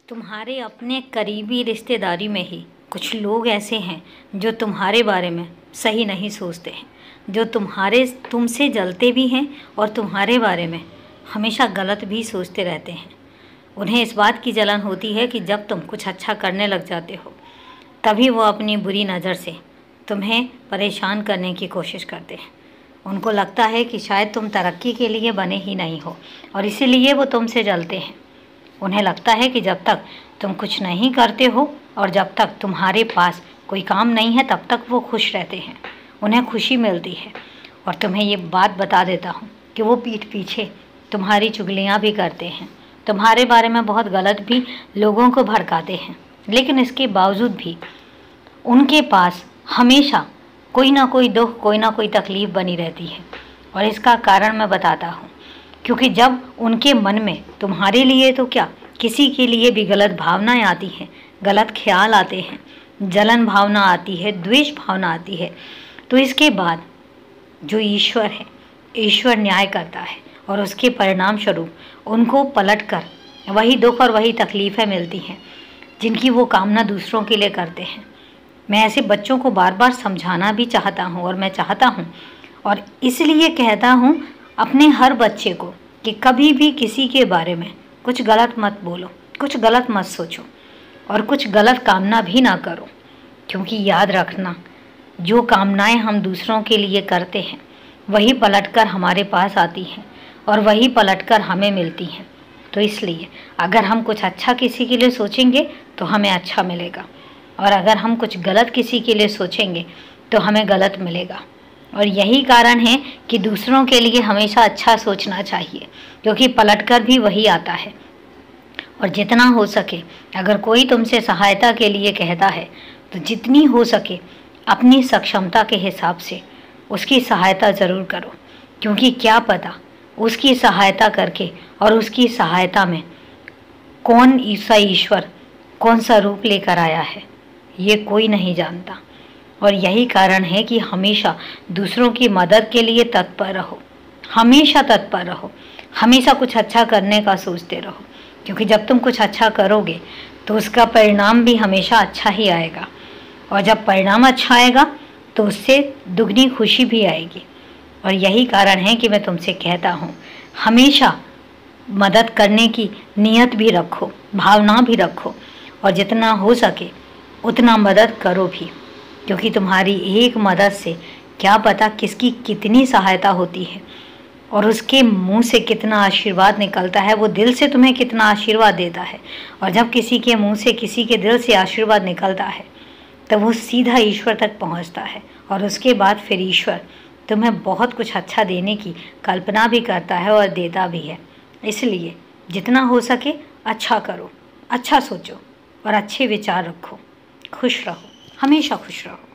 तुम्हारे अपने करीबी रिश्तेदारी में ही कुछ लोग ऐसे हैं जो तुम्हारे बारे में सही नहीं सोचते हैं, जो तुमसे जलते भी हैं और तुम्हारे बारे में हमेशा गलत भी सोचते रहते हैं। उन्हें इस बात की जलन होती है कि जब तुम कुछ अच्छा करने लग जाते हो तभी वो अपनी बुरी नज़र से तुम्हें परेशान करने की कोशिश करते हैं। उनको लगता है कि शायद तुम तरक्की के लिए बने ही नहीं हो और इसीलिए वो तुमसे जलते हैं। उन्हें लगता है कि जब तक तुम कुछ नहीं करते हो और जब तक तुम्हारे पास कोई काम नहीं है तब तक वो खुश रहते हैं, उन्हें खुशी मिलती है। और तुम्हें ये बात बता देता हूँ कि वो पीठ पीछे तुम्हारी चुगलियाँ भी करते हैं, तुम्हारे बारे में बहुत गलत भी लोगों को भड़काते हैं, लेकिन इसके बावजूद भी उनके पास हमेशा कोई ना कोई दुख, कोई ना कोई तकलीफ़ बनी रहती है। और इसका कारण मैं बताता हूँ, क्योंकि जब उनके मन में तुम्हारे लिए तो क्या किसी के लिए भी गलत भावनाएं आती हैं, गलत ख्याल आते हैं, जलन भावना आती है, द्वेष भावना आती है, तो इसके बाद जो ईश्वर है, ईश्वर न्याय करता है और उसके परिणाम स्वरूप उनको पलटकर वही दुख और वही तकलीफ़ें मिलती हैं जिनकी वो कामना दूसरों के लिए करते हैं। मैं ऐसे बच्चों को बार बार समझाना भी चाहता हूँ और मैं चाहता हूँ और इसलिए कहता हूँ अपने हर बच्चे को कि कभी भी किसी के बारे में कुछ गलत मत बोलो, कुछ गलत मत सोचो और कुछ गलत कामना भी ना करो, क्योंकि याद रखना जो कामनाएं हम दूसरों के लिए करते हैं वही पलटकर हमारे पास आती हैं और वही पलटकर हमें मिलती हैं। तो इसलिए अगर हम कुछ अच्छा किसी के लिए सोचेंगे तो हमें अच्छा मिलेगा और अगर हम कुछ गलत किसी के लिए सोचेंगे तो हमें गलत मिलेगा। और यही कारण है कि दूसरों के लिए हमेशा अच्छा सोचना चाहिए, क्योंकि पलटकर भी वही आता है। और जितना हो सके अगर कोई तुमसे सहायता के लिए कहता है तो जितनी हो सके अपनी सक्षमता के हिसाब से उसकी सहायता ज़रूर करो, क्योंकि क्या पता उसकी सहायता करके और उसकी सहायता में कौन ईसा ईश्वर कौन सा रूप लेकर आया है ये कोई नहीं जानता। और यही कारण है कि हमेशा दूसरों की मदद के लिए तत्पर रहो, हमेशा तत्पर रहो, हमेशा कुछ अच्छा करने का सोचते रहो, क्योंकि जब तुम कुछ अच्छा करोगे तो उसका परिणाम भी हमेशा अच्छा ही आएगा और जब परिणाम अच्छा आएगा तो उससे दुगनी खुशी भी आएगी। और यही कारण है कि मैं तुमसे कहता हूँ हमेशा मदद करने की नीयत भी रखो, भावना भी रखो और जितना हो सके उतना मदद करो भी, क्योंकि तुम्हारी एक मदद से क्या पता किसकी कितनी सहायता होती है और उसके मुंह से कितना आशीर्वाद निकलता है, वो दिल से तुम्हें कितना आशीर्वाद देता है। और जब किसी के मुंह से, किसी के दिल से आशीर्वाद निकलता है तब वो सीधा ईश्वर तक पहुंचता है और उसके बाद फिर ईश्वर तुम्हें बहुत कुछ अच्छा देने की कल्पना भी करता है और देता भी है। इसलिए जितना हो सके अच्छा करो, अच्छा सोचो और अच्छे विचार रखो। खुश रहो, हमेशा खुश रहो।